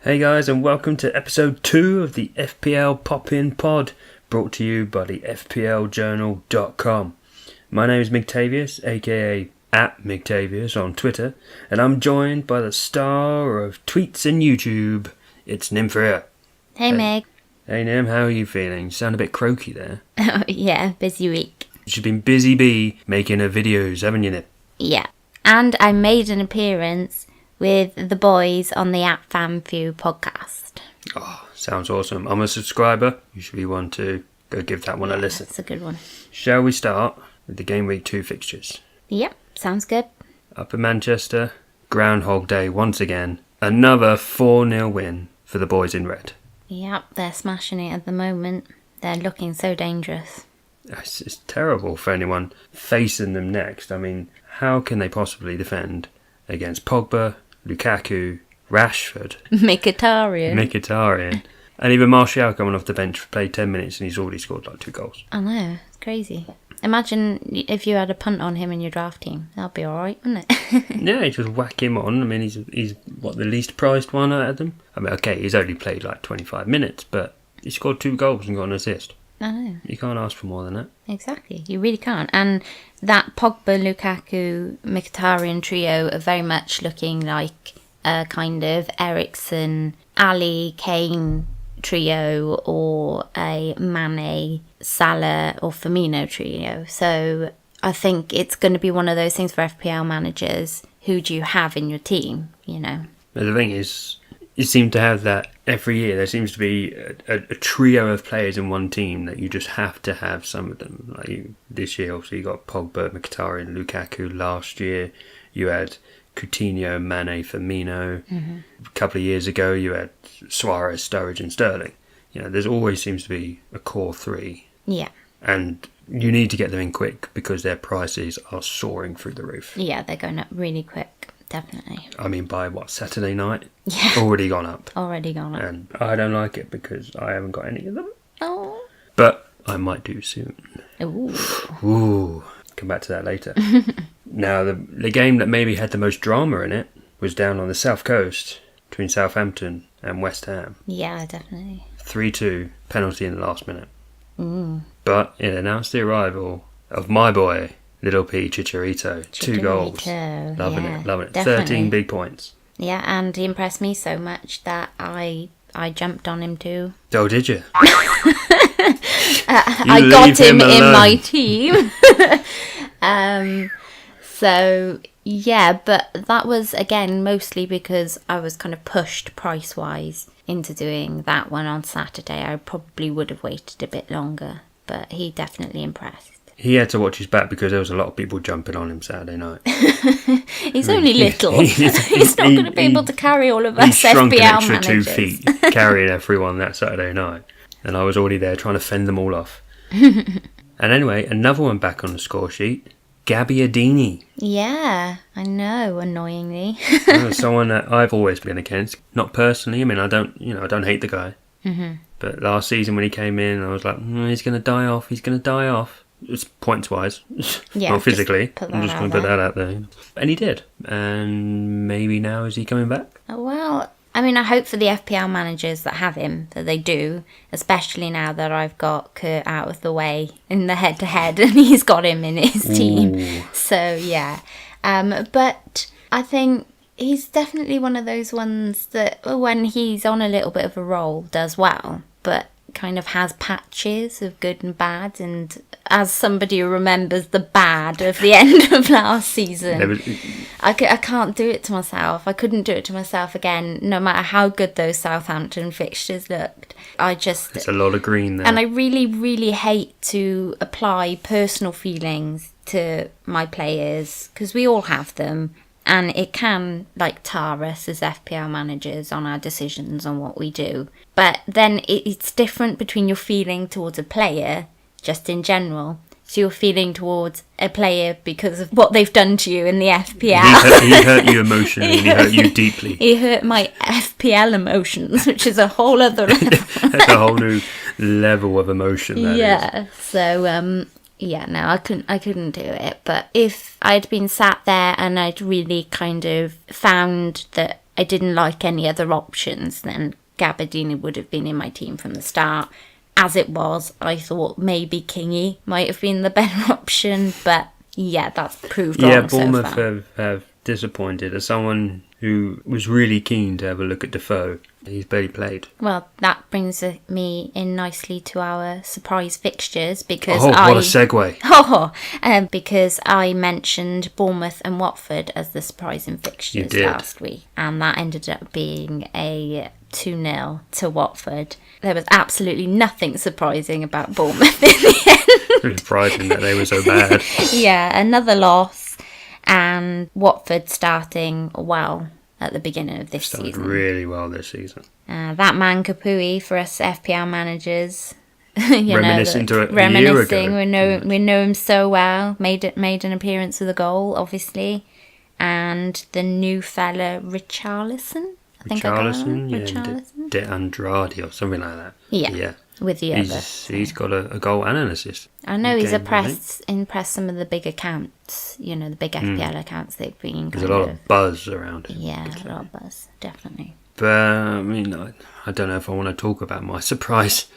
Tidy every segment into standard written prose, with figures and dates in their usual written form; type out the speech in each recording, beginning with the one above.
Hey guys, and welcome to episode 2 of the FPL Pop In Pod, brought to you by the FPL Journal.com. My name is Migtavius, aka @Migtavius on Twitter, and I'm joined by the star of tweets and YouTube. It's Nymphaea. Hey Meg. Hey Nim, how are you feeling? You sound a bit croaky there. Oh yeah, busy week. You've been busy bee making her videos, haven't you, Nip? Yeah. And I made an appearance with the boys on the @FanFew podcast. Oh, sounds awesome. I'm a subscriber. You should be one to go give that one a listen. That's a good one. Shall we start with the Game Week 2 fixtures? Yep, sounds good. Up in Manchester, Groundhog Day once again. Another 4-0 win for the boys in red. Yep, they're smashing it at the moment. They're looking so dangerous. It's terrible for anyone facing them next. I mean, how can they possibly defend against Pogba, Lukaku, Rashford, Mkhitaryan, and even Martial coming off the bench, played 10 minutes and he's already scored like 2 goals. I know, it's crazy. Imagine if you had a punt on him in your draft team. That'd be alright, wouldn't it? Yeah, you just whack him on. I mean, he's what, the least prized one out of them? I mean, okay, he's only played like 25 minutes, but he scored 2 goals and got an assist. I know. You can't ask for more than that. Exactly, you really can't. And that Pogba, Lukaku, Mkhitaryan trio are very much looking like a kind of Eriksen, Ali, Kane trio, or a Mane, Salah or Firmino trio. So I think it's going to be one of those things for FPL managers. Who do you have in your team, you know? But the thing is, you seem to have that every year. There seems to be a trio of players in one team that you just have to have some of them. Like this year, obviously, you got Pogba, Mkhitaryan, Lukaku. Last year, you had Coutinho, Mane, Firmino. Mm-hmm. A couple of years ago, you had Suarez, Sturridge, and Sterling. You know, there's always seems to be a core 3. Yeah. And you need to get them in quick because their prices are soaring through the roof. Yeah, they're going up really quick. Definitely. I mean, by Saturday night? Yeah. Already gone up. Already gone up. And I don't like it because I haven't got any of them. Oh. But I might do soon. Ooh. Come back to that later. Now, the game that maybe had the most drama in it was down on the south coast between Southampton and West Ham. Yeah, definitely. 3-2, penalty in the last minute. But it announced the arrival of my boy, Little P Chicharito. 2 goals. Loving it. Definitely. 13 big points. Yeah, and he impressed me so much that I jumped on him too. Oh, did you? I got him in my team. So, yeah, but that was, again, mostly because I was kind of pushed price-wise into doing that one on Saturday. I probably would have waited a bit longer, but he definitely impressed. He had to watch his back because there was a lot of people jumping on him Saturday night. He's only little. He's not going to be able to carry all of us FPL managers. He shrunk an extra 2 feet carrying everyone that Saturday night. And I was already there trying to fend them all off. And anyway, another one back on the score sheet. Gabbiadini. Yeah, I know, annoyingly. Someone that I've always been against. Not personally, I mean, I don't hate the guy. Mm-hmm. But last season when he came in, I was like, he's going to die off. It's points-wise, yeah, not physically. I'm just going to put that out there. And he did. And maybe now is he coming back? Well, I mean, I hope for the FPL managers that have him, that they do, especially now that I've got Kurt out of the way in the head-to-head and he's got him in his team. So, yeah. But I think he's definitely one of those ones that when he's on a little bit of a roll does well, but kind of has patches of good and bad. And as somebody who remembers the bad of the end of last season, I can't do it to myself. I couldn't do it to myself again, no matter how good those Southampton fixtures looked. It's a lot of green there. And I really, really hate to apply personal feelings to my players, because we all have them. And it can, tar us as FPL managers on our decisions on what we do. But then it's different between your feeling towards a player, just in general. So you're feeling towards a player because of what they've done to you in the FPL. He hurt you emotionally, he hurt you deeply. He hurt my FPL emotions, which is a whole other level. That's a whole new level of emotion, that is. So, yeah, no, I couldn't do it. But if I'd been sat there and I'd really kind of found that I didn't like any other options, then Gabardini would have been in my team from the start. As it was, I thought maybe Kingy might have been the better option, but yeah, that's proved wrong so Bournemouth far. have disappointed. As someone who was really keen to have a look at Defoe, he's barely played. Well, that brings me in nicely to our surprise fixtures because what a segue. Because I mentioned Bournemouth and Watford as the surprising fixtures last week, and that ended up being a 2-0 to Watford. There was absolutely nothing surprising about Bournemouth in the end. It's surprising that they were so bad. Yeah, another loss, and Watford starting well at the beginning of this season. Started really well this season. That man Kapui for us FPL managers. Reminiscing to a year ago. We know him so well. Made an appearance with a goal, obviously, and the new fella Richarlison. Richarlison, De Andrade or something like that. Yeah. With the other. He's got a goal and an assist. I know he's impressed some of the big accounts, the big FPL accounts they've been. There's a lot of buzz around it. Yeah, a lot of buzz, definitely. But I don't know if I want to talk about my surprise.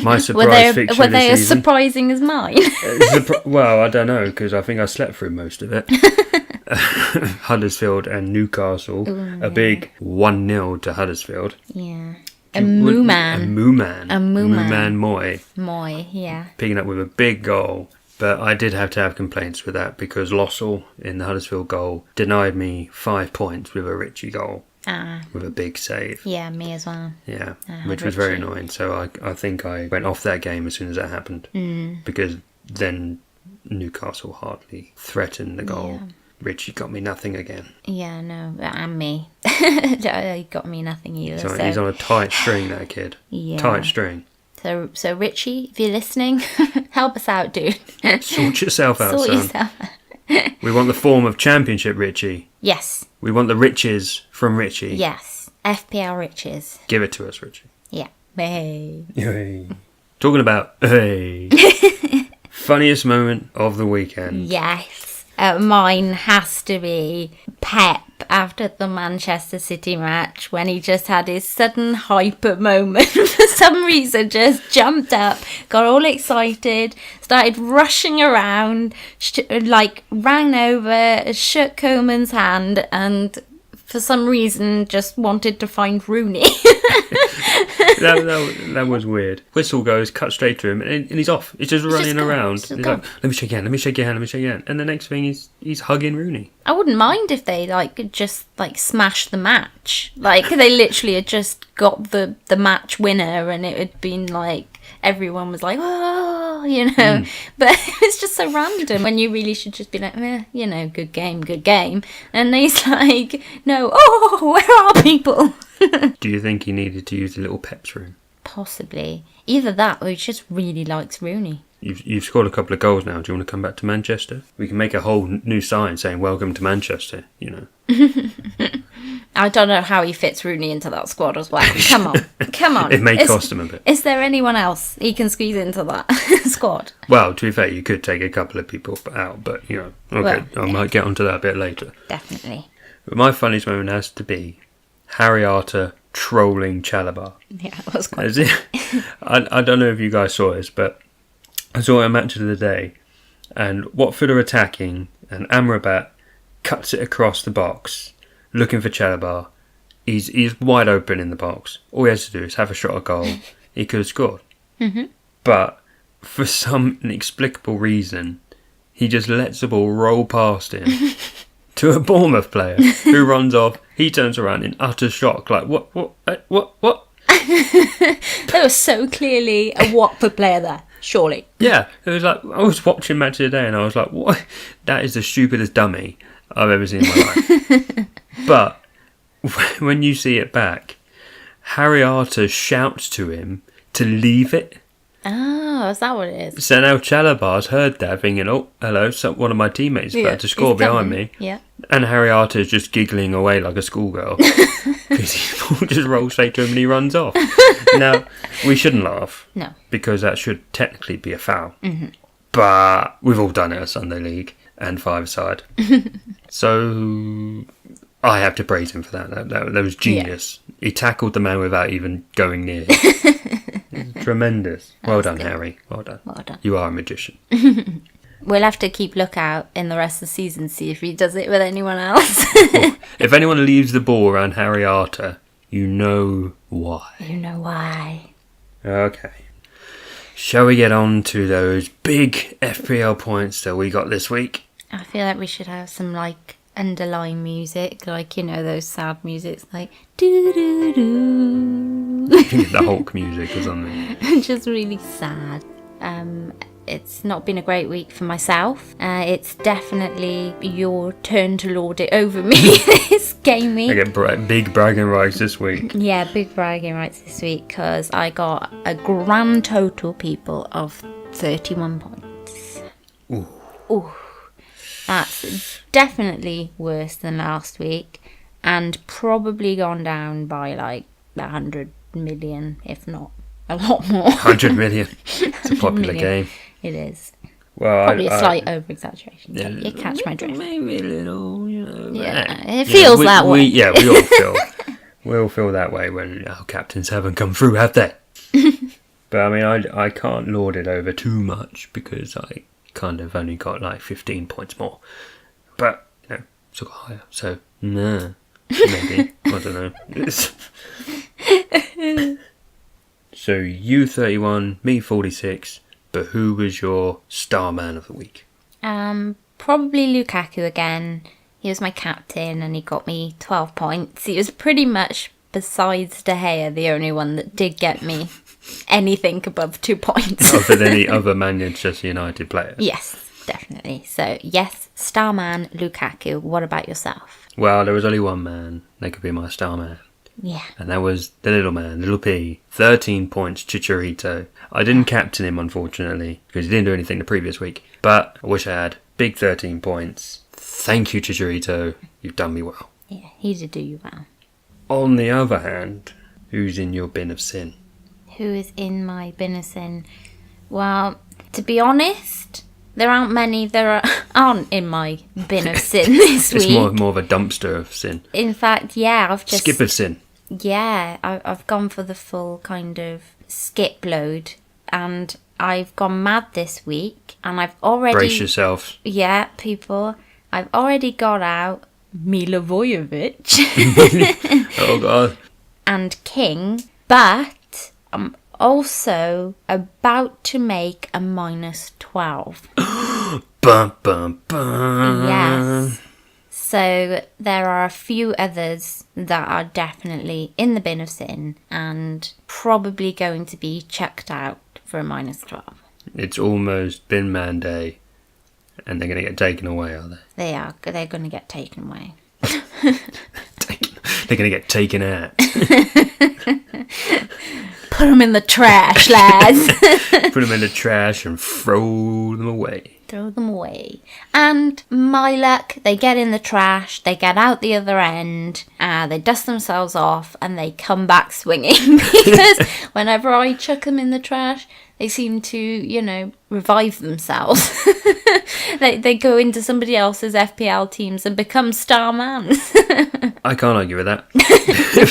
My surprise fixture were they this as season. surprising as mine? Well, I don't know because I think I slept through most of it. Huddersfield and Newcastle, a big 1-0 to Huddersfield. Yeah. A Mooman Moy, yeah. Picking up with a big goal. But I did have to have complaints with that because Lossell in the Huddersfield goal denied me 5 points with a Ritchie goal. With a big save. Yeah, me as well. Yeah, which was very annoying. So I think I went off that game as soon as that happened. Because then Newcastle hardly threatened the goal. Yeah. Ritchie got me nothing again. Yeah, no, and me. He got me nothing either. So he's on a tight string, that kid. Yeah. Tight string. So Richie, if you're listening, help us out, dude. Sort yourself out, Sort son. yourself out. We want the form of championship Richie. Yes. We want the riches from Richie. Yes. FPL riches. Give it to us, Richie. Yeah. Hey. Hey. Talking about hey. Funniest moment of the weekend. Yes. Mine has to be Pep after the Manchester City match when he just had his sudden hyper moment. For some reason, just jumped up, got all excited, started rushing around, ran over, shook Coman's hand, and for some reason just wanted to find Rooney. That was weird. Whistle goes, cut straight to him, and he's off. He's just running around. He's like, let me shake your hand, let me shake your hand, let me shake your hand. And the next thing he's hugging Rooney. I wouldn't mind if they just smashed the match. They literally had just got the match winner and it had been everyone was like, oh, But it was just so random when you really should just be like, good game. And he's like, no, where are people? Do you think he needed to use the little Pep's room? Possibly. Either that or he just really likes Rooney. You've scored a couple of goals now. Do you want to come back to Manchester? We can make a whole new sign saying welcome to Manchester, I don't know how he fits Rooney into that squad as well. Come on. It may cost him a bit. Is there anyone else he can squeeze into that squad? Well, to be fair, you could take a couple of people out, but, I might get onto that a bit later. Definitely. But my funniest moment has to be Harry Arter trolling Chalobah. Yeah, it was quite I don't know if you guys saw this, but I saw a match of the day, and Watford are attacking, and Amrabat cuts it across the box, looking for Chalobah. He's wide open in the box. All he has to do is have a shot at goal. He could have scored. Mm-hmm. But for some inexplicable reason, he just lets the ball roll past him to a Bournemouth player who runs off. He turns around in utter shock, like, what? There was so clearly a Watford player there, surely. Yeah, it was like, I was watching Match of the Day and I was like, what? That is the stupidest dummy I've ever seen in my life. But when you see it back, Harry Arter shouts to him to leave it. Oh, is that what it is? So now Chalobah's heard that, thinking, oh, hello, one of my teammates is about to score behind me. Yeah. And Harry Arter is just giggling away like a schoolgirl because he just rolls straight to him and he runs off. Now, we shouldn't laugh. No. Because that should technically be a foul. Mm-hmm. But we've all done it at Sunday League and five-a-side. So I have to praise him for that. That was genius. Yeah. He tackled the man without even going near him. Tremendous. Well done, good. Harry. Well done. Well done. You are a magician. We'll have to keep lookout in the rest of the season, see if he does it with anyone else. If anyone leaves the ball around Harry Arter, you know why. You know why. Okay. Shall we get on to those big FPL points that we got this week? I feel like we should have some, like, underlying music, like, you know, those sad musics, like, doo-doo-doo. The Hulk music or something. Just really sad. It's not been a great week for myself. It's definitely your turn to lord it over me this game week. I get big bragging rights this week. Yeah, big bragging rights this week because I got a grand total, people, of 31 points. Ooh. Ooh. That's definitely worse than last week and probably gone down by like 100 million, if not a lot more. 100 million. It's a popular game. It is. Well, probably a slight over-exaggeration. Yeah, you catch my drift. Maybe a little, you know. Yeah, it feels that way. We all feel that way when our captains haven't come through, have they? But I mean, I can't lord it over too much because I kind of only got like 15 points more. But, you know, still got higher. So, nah. Maybe. I don't know. So, you 31, me 46. But who was your star man of the week? Probably Lukaku again. He was my captain and he got me 12 points. He was pretty much, besides De Gea, the only one that did get me anything above 2 points. Other than any other Manchester United player? Yes, definitely. So, yes, star man, Lukaku. What about yourself? Well, there was only one man that could be my star man. Yeah. And that was the little man, little P. 13 points, Chicharito. I didn't captain him, unfortunately, because he didn't do anything the previous week. But I wish I had. Big 13 points. Thank you, Chicharito. You've done me well. Yeah, he did do you well. On the other hand, who's in your bin of sin? Who is in my bin of sin? Well, to be honest, there aren't many aren't in my bin of sin this week. It's more of a dumpster of sin. In fact, yeah, I've just... Skip of sin. Yeah, I've gone for the full kind of skip load. And I've gone mad this week. And I've already... Brace yourself. Yeah, people. I've already got out Milivojevic. Oh, God. And King. But I'm also about to make a -12. Bum, bum, bum. Yes. So there are a few others that are definitely in the bin of sin and probably going to be chucked out for a -12. It's almost bin man day and they're going to get taken away, are they? They are. They're going to get taken away. They're going to get taken out. Put them in the trash, lads. Put them in the trash and throw them away. Throw them away. And my luck, they get in the trash, they get out the other end, they dust themselves off, and they come back swinging. Because whenever I chuck them in the trash, they seem to, you know, revive themselves. They go into somebody else's FPL teams and become star man. I can't argue with that.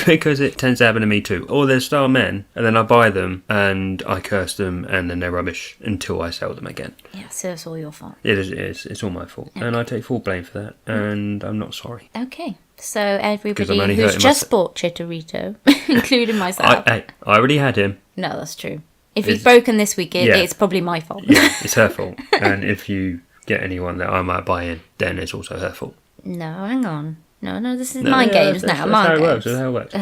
Because it tends to happen to me too. Or they're star men, and then I buy them, and I curse them, and then they're rubbish until I sell them again. Yeah, so it's all your fault. It is. It's all my fault. Okay. And I take full blame for that, and I'm not sorry. Okay. So everybody who's just bought Chicharito, including myself. I already had him. No, that's true. If he's broken this week, it's probably my fault. Yeah, it's her fault. And if you get anyone that I might buy in, then it's also her fault. No, hang on. No, this is my games now. That's how it works.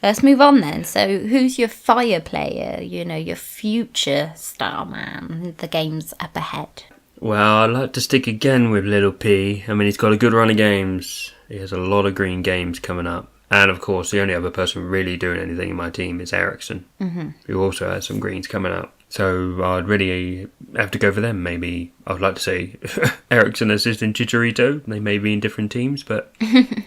Let's move on then. So, who's your fire player? You know, your future star man. The game's up ahead. Well, I'd like to stick again with Little P. I mean, he's got a good run of games. He has a lot of green games coming up. And, of course, the only other person really doing anything in my team is Ericsson, who also has some greens coming up. So I'd really have to go for them. Maybe I'd like to say Ericsson assisting Chicharito. They may be in different teams, but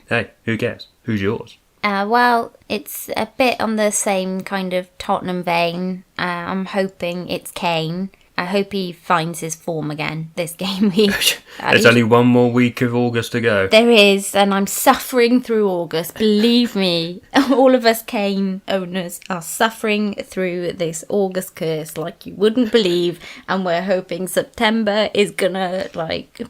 hey, who cares? Who's yours? Well, it's a bit on the same kind of Tottenham vein. I'm hoping it's Kane. I hope he finds his form again this game week. There's only one more week of August to go. There is, and I'm suffering through August. Believe me, all of us Kane owners are suffering through this August curse like you wouldn't believe, and we're hoping September is gonna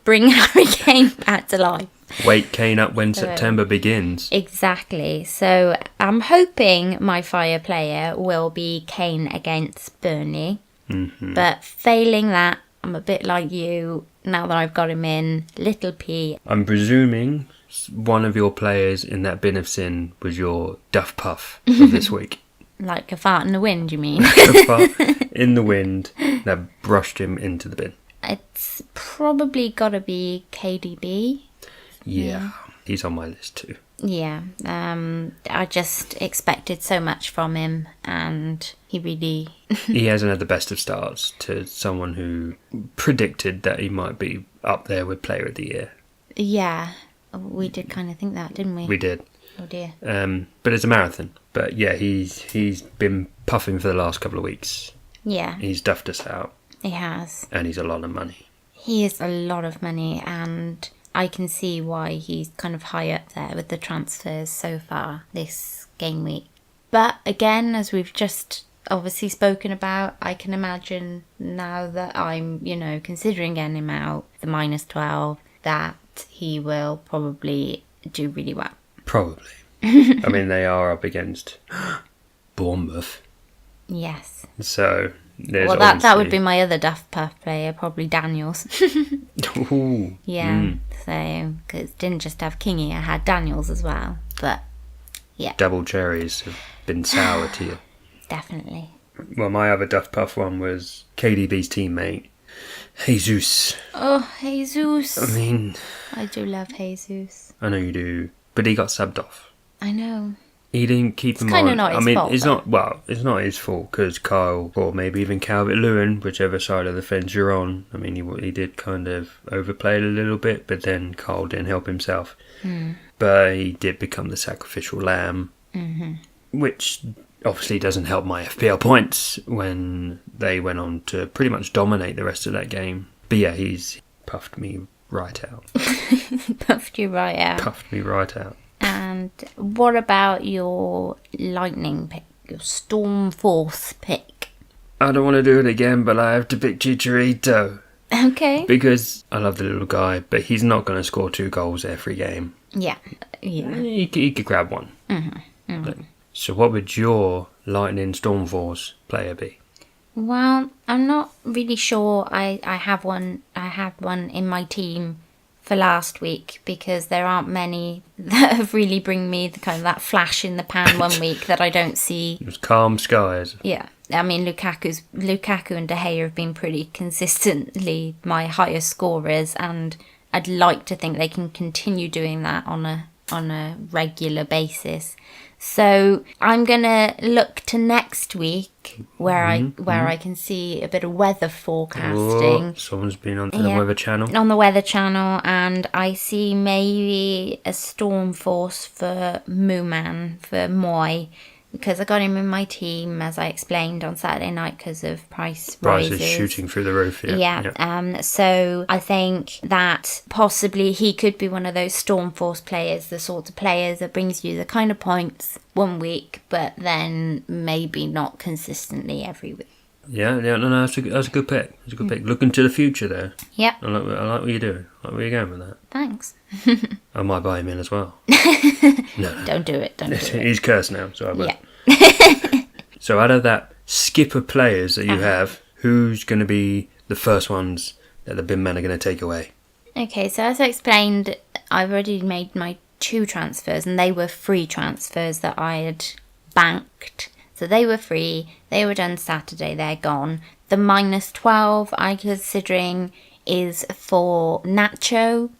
bring Harry Kane back to life. Wake Kane up when September begins. Exactly. So I'm hoping my fire player will be Kane against Burnley. Mm-hmm. But failing that, I'm a bit like you. Now that I've got him in, Little P. I'm presuming one of your players in that bin of sin was your Duff Puff of this week. Like a fart in the wind, you mean? A fart in the wind that brushed him into the bin. It's probably got to be KDB. Yeah, he's on my list too. Yeah, I just expected so much from him, and he really... He hasn't had the best of starts to someone who predicted that he might be up there with Player of the Year. Yeah, we did kind of think that, didn't we? We did. Oh dear. But it's a marathon. But yeah, he's been puffing for the last couple of weeks. Yeah. He's duffed us out. He has. And he's a lot of money. He is a lot of money, and I can see why he's kind of high up there with the transfers so far this game week. But again, as we've just obviously spoken about, I can imagine now that I'm, considering getting him out, the -12, that he will probably do really well. Probably. I mean, they are up against Bournemouth. Yes. So... Well, that would be my other Duff Puff player, probably Daniels. Ooh. Yeah, so, because it didn't just have Kingy, I had Daniels as well, but, yeah. Double cherries have been sour to you. Definitely. Well, my other Duff Puff one was KDB's teammate, Jesus. Oh, Jesus. I mean... I do love Jesus. I know you do, but he got subbed off. I know. He didn't keep him on. It's kind of not his fault. It's not his fault because Kyle, or maybe even Calvert-Lewin, whichever side of the fence you're on. I mean, he did kind of overplay it a little bit, but then Kyle didn't help himself. But he did become the sacrificial lamb, which obviously doesn't help my FPL points when they went on to pretty much dominate the rest of that game. But yeah, he's puffed me right out. Puffed you right out. Puffed me right out. And what about your lightning pick, your Storm Force pick? I don't want to do it again, but I have to pick Chicharito. Okay. Because I love the little guy, but he's not going to score 2 goals every game. Yeah. He could grab one. So what would your Lightning Storm Force player be? Well, I'm not really sure. I have one. I had one in my team for last week because there aren't many that have really bring me the kind of that flash in the pan one week that I don't see. It was calm skies. Yeah. I mean, Lukaku and De Gea have been pretty consistently my highest scorers, and I'd like to think they can continue doing that on a regular basis. So I'm gonna look to next week where I can see a bit of weather forecasting. Oh, someone's been on the Weather Channel. On the Weather Channel, and I see maybe a storm force for Mooman, for Moy, because I got him in my team, as I explained on Saturday night, because of price rises. Prices shooting through the roof, yeah. So I think that possibly he could be one of those Storm Force players, the sort of players that brings you the kind of points one week, but then maybe not consistently every week. Yeah, no, that's a good pick. It's a good pick. Looking to the future there. Yep. I like what you're doing. I like where you're going with that. Thanks. I might buy him in as well. No. Don't do it. He's cursed now, so I won't. Yeah. So out of that skip of players that you have, who's going to be the first ones that the bin men are going to take away? Okay, so as I explained, I've already made my 2 transfers, and they were free transfers that I had banked. So they were free, they were done Saturday, they're gone. The -12 I'm considering is for Nacho.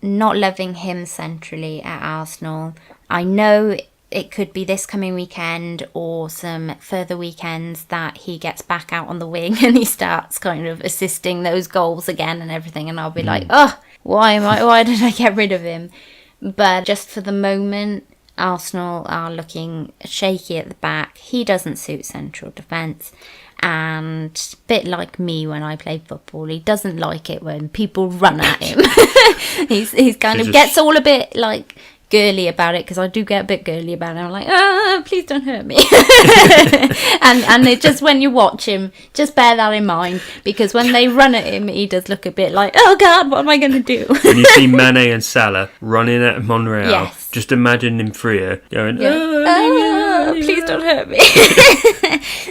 Not loving him centrally at Arsenal. I know it could be this coming weekend or some further weekends that he gets back out on the wing and he starts kind of assisting those goals again and everything, and I'll be like, oh, why did I get rid of him? But just for the moment, Arsenal are looking shaky at the back. He doesn't suit central defence. And a bit like me when I play football, he doesn't like it when people run at him. he's kind of gets all a bit like girly about it, because I do get a bit girly about it. I'm like, please don't hurt me. and it just, when you watch him, just bear that in mind, because when they run at him, he does look a bit like, oh God, what am I going to do? When you see Mane and Salah running at Monreal, yes. just imagine him freer going, please don't hurt me.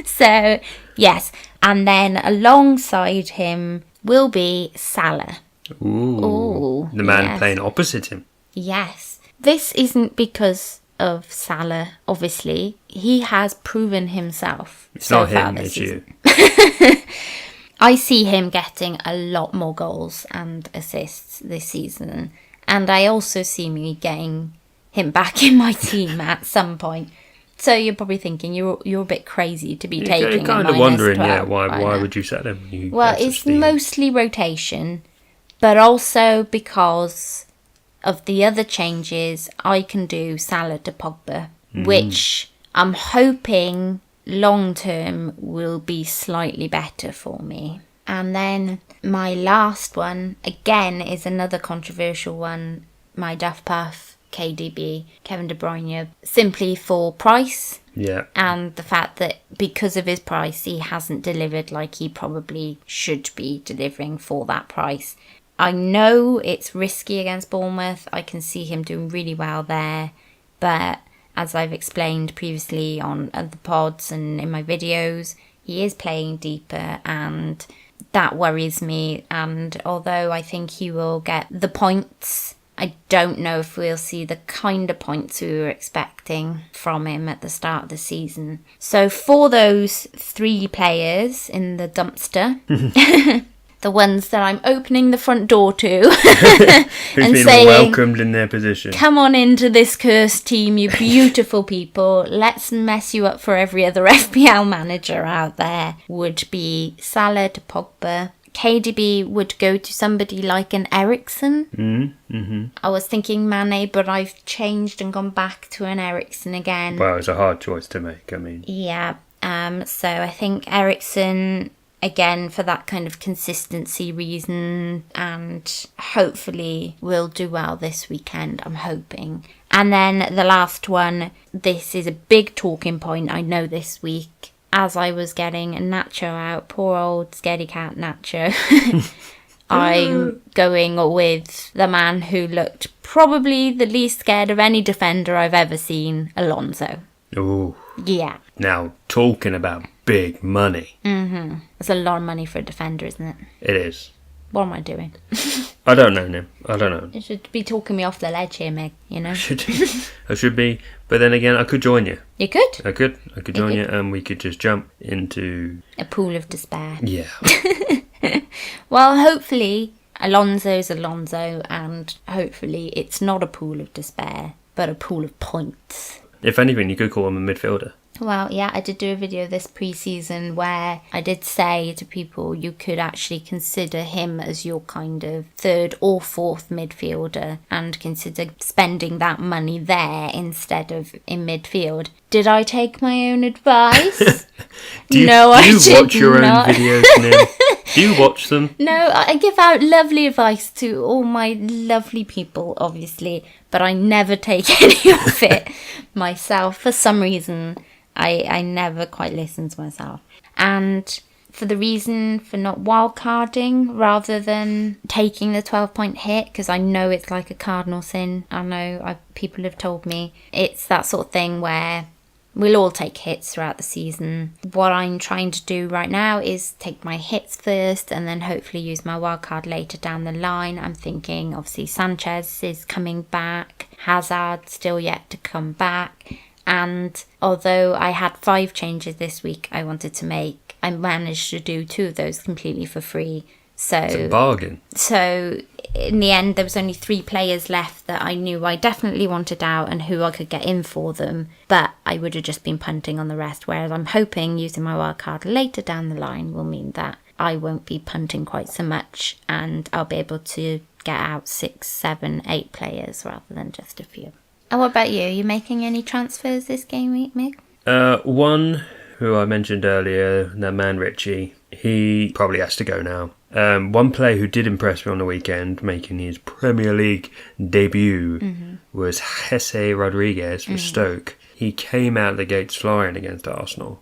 So, yes. And then alongside him will be Salah. Ooh. The man playing opposite him. Yes. This isn't because of Salah, obviously. He has proven himself. It's not him, it's you. I see him getting a lot more goals and assists this season. And I also see me getting him back in my team at some point. So you're probably thinking you're a bit crazy to be taking him. You're kind of wondering, why would you sell him? Well, it's mostly rotation, but also because of the other changes, I can do Salah to Pogba, which I'm hoping long term will be slightly better for me. And then my last one, again, is another controversial one, my Duff Puff. KDB, Kevin De Bruyne, simply for price. Yeah. And the fact that because of his price, he hasn't delivered like he probably should be delivering for that price. I know it's risky against Bournemouth. I can see him doing really well there. But as I've explained previously on other pods and in my videos, he is playing deeper, and that worries me. And although I think he will get the points, I don't know if we'll see the kind of points we were expecting from him at the start of the season. So for those 3 players in the dumpster, the ones that I'm opening the front door to and been saying, welcomed in their position. Come on into this cursed team, you beautiful people. Let's mess you up for every other FPL manager out there. Would be Salah to Pogba. KDB would go to somebody like an Eriksen. I was thinking Mane, but I've changed and gone back to an Eriksen again. Well, it's a hard choice to make, I mean. Yeah, so I think Eriksen, again, for that kind of consistency reason, and hopefully will do well this weekend, I'm hoping. And then the last one, this is a big talking point, I know, this week. As I was getting Nacho out, poor old scaredy cat Nacho, I'm going with the man who looked probably the least scared of any defender I've ever seen, Alonso. Ooh. Yeah. Now, talking about big money. It's a lot of money for a defender, isn't it? It is. What am I doing? I don't know, Nim. I don't know. You should be talking me off the ledge here, Meg, you know? I should be. But then again, I could join you. You could? I could join you, and we could just jump into a pool of despair. Yeah. Well, hopefully Alonso's Alonso, and hopefully it's not a pool of despair, but a pool of points. If anything, you could call him a midfielder. Well, yeah, I did do a video this pre-season where I did say to people you could actually consider him as your kind of 3rd or 4th midfielder and consider spending that money there instead of in midfield. Did I take my own advice? Do you watch your own videos, Nim? Do you watch them? No, I give out lovely advice to all my lovely people, obviously, but I never take any of it myself. For some reason, I never quite listen to myself. And for the reason for not wildcarding rather than taking the 12-point hit, because I know it's like a cardinal sin. I know people have told me it's that sort of thing where we'll all take hits throughout the season. What I'm trying to do right now is take my hits first and then hopefully use my wildcard later down the line. I'm thinking, obviously, Sanchez is coming back. Hazard still yet to come back. And although I had 5 changes this week I wanted to make, I managed to do 2 of those completely for free. So it's a bargain. So in the end, there was only 3 players left that I knew I definitely wanted out and who I could get in for them. But I would have just been punting on the rest. Whereas I'm hoping using my wildcard later down the line will mean that I won't be punting quite so much and I'll be able to get out 6, 7, 8 players rather than just a few. And what about you? Are you making any transfers this game week, Mick? One who I mentioned earlier, that man Richie, he probably has to go now. One player who did impress me on the weekend, making his Premier League debut, was Jesse Rodriguez for Stoke. He came out of the gates flying against Arsenal,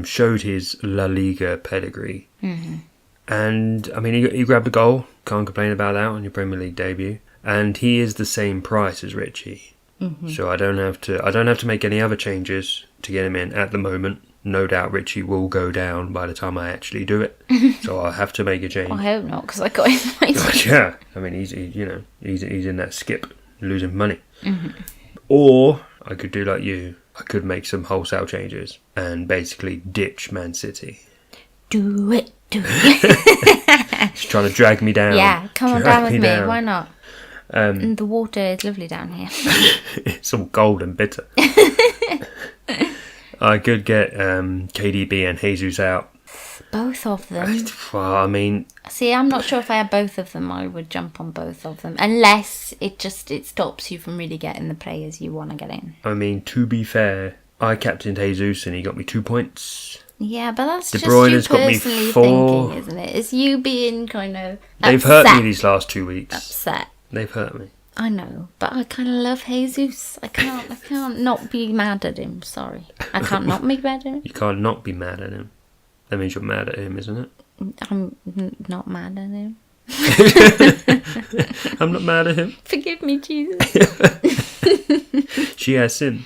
showed his La Liga pedigree. And, I mean, he grabbed a goal. Can't complain about that on your Premier League debut. And he is the same price as Richie. So I don't have to make any other changes to get him in at the moment. No doubt Richie will go down by the time I actually do it. So I'll have to make a change. Well, I hope not, because I got him in my team. Yeah, I mean, he's in that skip, losing money. Or I could do like you. I could make some wholesale changes and basically ditch Man City. Do it. He's trying to drag me down. Yeah, come on down with me. Why not? And the water is lovely down here. It's all cold and bitter. I could get KDB and Jesus out. Both of them? Well, I mean... See, I'm not sure if I had both of them, I would jump on both of them. Unless it stops you from really getting the players you want to get in. I mean, to be fair, I captained Jesus and he got me 2 points. Yeah, but that's De just Bruyne's you got me personally 4. thinking, isn't it? It's you being kind of They've hurt me these last 2 weeks. Upset. They've hurt me. I know, but I kind of love Jesus. I can't not be mad at him. Sorry, I can't not be mad at him. You can't not be mad at him. That means you're mad at him, isn't it? I'm not mad at him. I'm not mad at him. Forgive me, Jesus. She has sinned.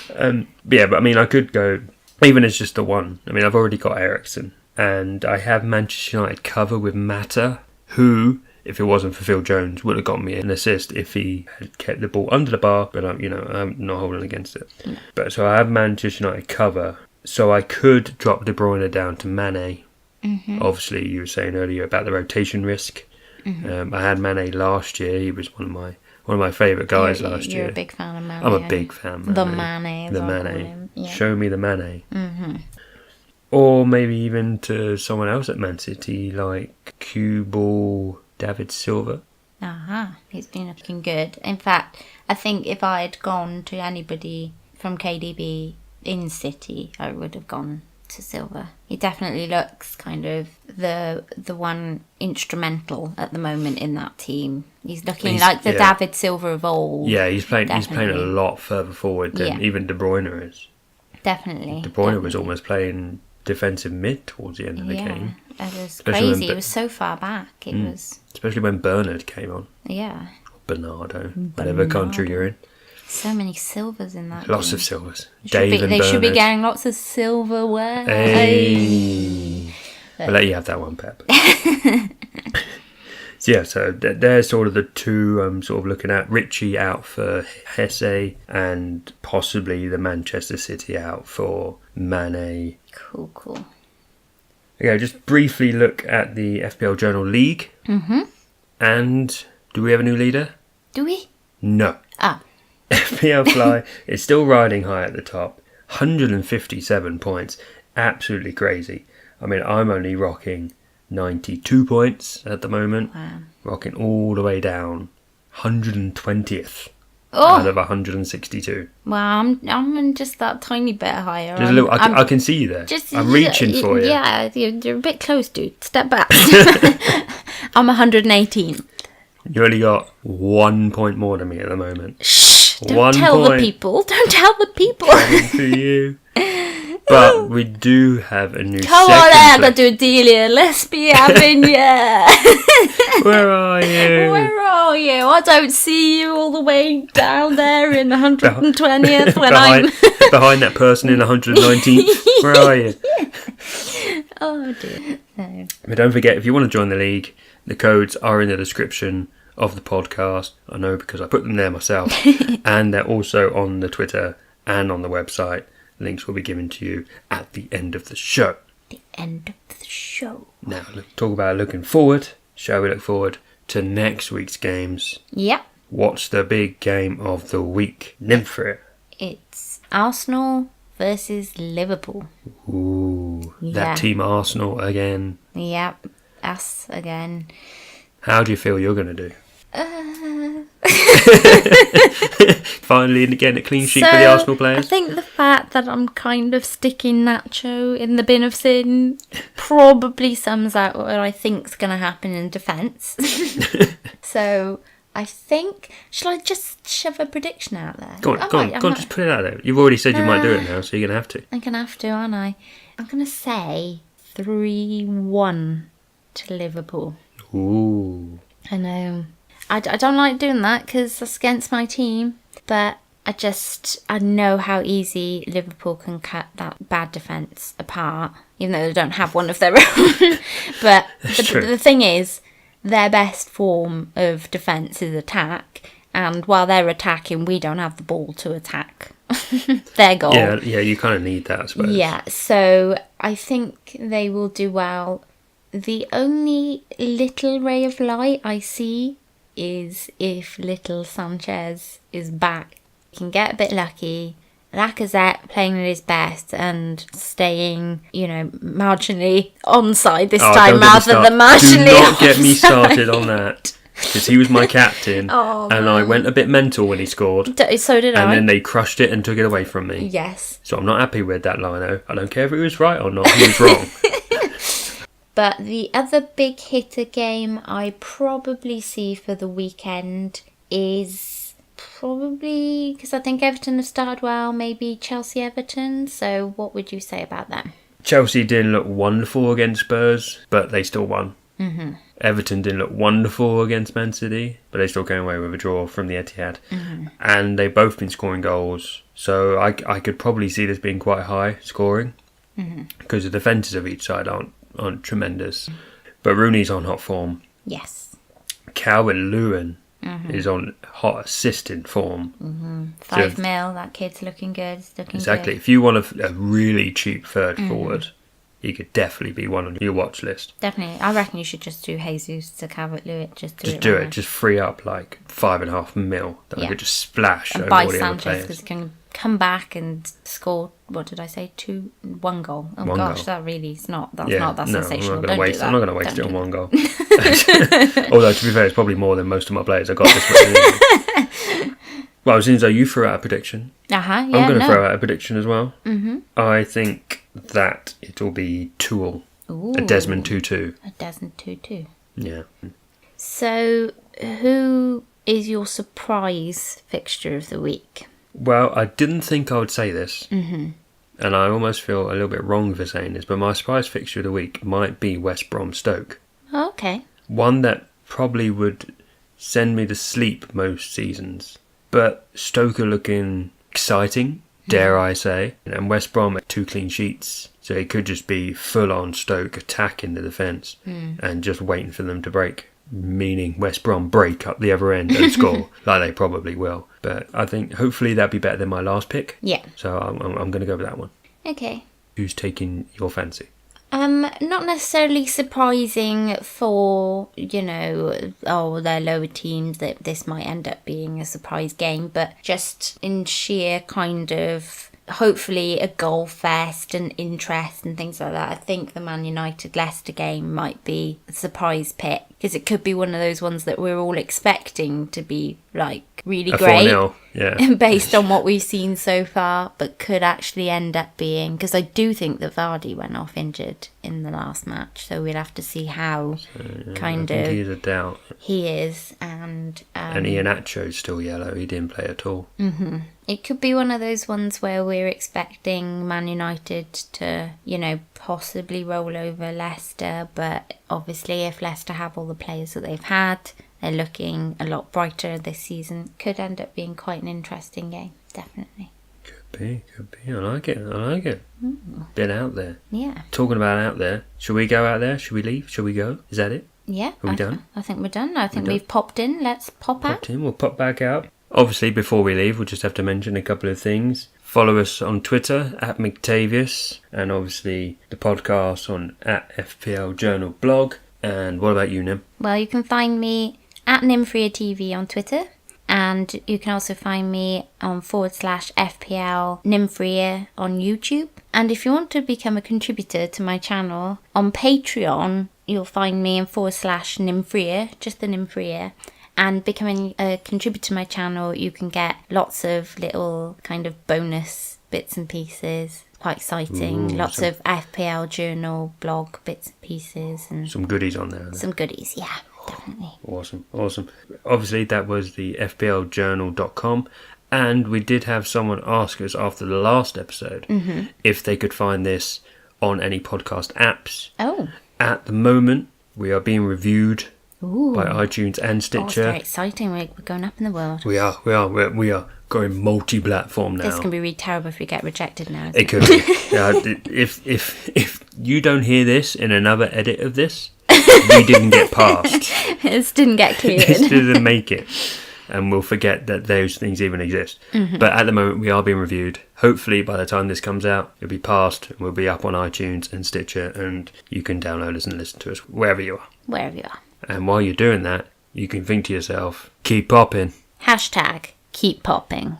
But I mean, I could go, even as just the one. I mean, I've already got Eriksen, and I have Manchester United cover with Mata, who, if it wasn't for Phil Jones, would have got me an assist if he had kept the ball under the bar, but I'm not holding against it. No. But so I have Manchester United cover, so I could drop De Bruyne down to Mane. Obviously, you were saying earlier about the rotation risk. I had Mane last year. He was one of my favourite guys last year. You're a big fan of Mane. I'm a big fan. The Mane. The Mane. Yeah. Show me the Mane. Or maybe even to someone else at Man City, like Q-Ball David Silva. He's been looking good. In fact, I think if I had gone to anybody from KDB in City, I would have gone to Silva. He definitely looks kind of the one instrumental at the moment in that team. He's looking like the David Silva of old. Yeah, he's playing a lot further forward than even De Bruyne is. Definitely. De Bruyne was almost playing defensive mid towards the end of the game. It was crazy. It was so far back. It was... Especially when Bernard came on. Yeah. Bernardo. Whatever country you're in. So many silvers in that Lots game. of silvers. They should be getting lots of silverware. Hey. I'll let you have that one, Pep. So they're sort of the two I'm sort of looking at. Richie out for Hesse and possibly the Manchester City out for Mane. Cool. Okay, just briefly look at the FPL Journal League. And do we have a new leader? Do we? No. FPL Fly is still riding high at the top. 157 points. Absolutely crazy. I mean, I'm only rocking 92 points at the moment. Wow. Rocking all the way down. 120th out of 162. Well, I'm just that tiny bit higher. Just a little, I can see you there. I'm reaching for you. Yeah, you're a bit close, dude. Step back. I'm 118. You only got 1 point more than me at the moment. Shh! Don't tell the people. Don't tell the people. Coming to you. But we do have a new Come on, Adelia. Let's be having you. Where are you? Where are you? I don't see you all the way down there in the 120th when I'm... Behind that person in 119th. Where are you? Oh, dear. No. But don't forget, if you want to join the league, the codes are in the description of the podcast. I know because I put them there myself. And they're also on the Twitter and on the website. Links will be given to you at the end of the show. The end of the show. Now, talk about looking forward. Shall we look forward to next week's games? Yep. What's the big game of the week? Live for it. It's Arsenal versus Liverpool. Ooh, that team Arsenal again. Yep, us again. How do you feel you're going to do? Finally getting a clean sheet for the Arsenal I players. think the fact that I'm kind of sticking Nacho in the bin of sin probably sums out what I think's going to happen in defence. So I think, shall I just shove a prediction out there? Go on, just put it out there. You've already said you might do it now, so you're going to have to. I'm going to have to, aren't I? I'm going to say 3-1 to Liverpool. Ooh. I know. I don't like doing that because that's against my team, but I know how easy Liverpool can cut that bad defence apart, even though they don't have one of their own. But the thing is, their best form of defence is attack, and while they're attacking, we don't have the ball to attack their goal. Yeah, you kind of need that, I suppose. Yeah, so I think they will do well. The only little ray of light I see is if little Sanchez is back. He can get a bit lucky. Lacazette playing at his best and staying, marginally onside this time rather than marginally Do not offside. get me started on that. Because he was my captain, and I went a bit mental when he scored. So did I. And then they crushed it and took it away from me. Yes. So I'm not happy with that, Lino. I don't care if he was right or not. He was wrong. But the other big hitter game I probably see for the weekend is probably, because I think Everton have started well, maybe Chelsea-Everton. So what would you say about them? Chelsea didn't look wonderful against Spurs, but they still won. Mm-hmm. Everton didn't look wonderful against Man City, but they still came away with a draw from the Etihad. Mm-hmm. And they've both been scoring goals. So I could probably see this being quite high scoring, because the defences of each side aren't tremendous. But Rooney's on hot form. Yes. Calvert-Lewin is on hot assistant form. 5 mil, that kid's looking good. Exactly. If you want a really cheap third forward, he could definitely be one on your watch list. Definitely. I reckon you should just do Jesus to Calvert-Lewin. Just do it. Just free up like 5.5 mil that I could just splash and over buy all the other Sanchez players. because he can come back and score. What did I say? 1 goal. Oh One gosh, goal. that really is not. That's not that sensational. I'm not going to waste it on one goal. That. Although to be fair, it's probably more than most of my players I got this week. Well, as soon as you threw out a prediction, I'm going to throw out a prediction as well. Mm-hmm. I think that it'll be Tool, a Desmond 2-2. A Desmond 2-2. Yeah. So, who is your surprise fixture of the week? Well, I didn't think I would say this, and I almost feel a little bit wrong for saying this, but my surprise fixture of the week might be West Brom Stoke. Oh, okay. One that probably would send me to sleep most seasons. But Stoke are looking exciting, dare I say. And West Brom had 2 clean sheets. So it could just be full-on Stoke attacking the defence and just waiting for them to break. Meaning West Brom break up the other end and score, like they probably will. But I think hopefully that'd be better than my last pick. Yeah. So I'm going to go with that one. Okay. Who's taking your fancy? Not necessarily surprising for, they're lower teams, that this might end up being a surprise game, but just in sheer kind of, hopefully a goal fest and interest and things like that. I think the Man United-Leicester game might be a surprise pick, because it could be one of those ones that we're all expecting to be, really great. 4-0, yeah. Based on what we've seen so far, but could actually end up being, because I do think that Vardy went off injured in the last match, so we'll have to see how I think he's a doubt. he is, and Iheanacho's still yellow. He didn't play at all. Mm-hmm. It could be one of those ones where we're expecting Man United to, possibly roll over Leicester, but obviously if Leicester have all the players that they've had, they're looking a lot brighter this season. Could end up being quite an interesting game, definitely. Could be. I like it. Been out there. Yeah. Talking about out there, should we go out there? Should we leave? Should we go? Is that it? Yeah. Are we done? I think we're done. I think we've popped in. Let's pop out. We'll pop back out. Obviously, before we leave, we'll just have to mention a couple of things. Follow us on Twitter, @McTavius, and obviously the podcast on @FPL Journal blog. And what about you, Nim? Well, you can find me @NimfreaTV on Twitter. And you can also find me on /FPL Nimfrea on YouTube. And if you want to become a contributor to my channel, on Patreon, you'll find me in /Nimfrea, just the Nimfrea. And becoming a contributor to my channel, you can get lots of little kind of bonus bits and pieces. Quite exciting. Lots of FPL Journal blog bits and pieces. And some goodies on there. Some goodies, yeah, definitely. Awesome. Obviously, that was the FPLjournal.com. And we did have someone ask us after the last episode if they could find this on any podcast apps. Oh. At the moment, we are being reviewed Ooh. by iTunes and Stitcher. Oh, it's very exciting. We're going up in the world. We are going multi-platform now. This can be really terrible if we get rejected now. It could be. If you don't hear this in another edit of this, we didn't get passed. This didn't get cleared. This didn't make it. And we'll forget that those things even exist. But at the moment, we are being reviewed. Hopefully, by the time this comes out, it'll be passed. And we'll be up on iTunes and Stitcher, and you can download us and listen to us wherever you are. Wherever you are. And while you're doing that, you can think to yourself, keep popping. # keep popping.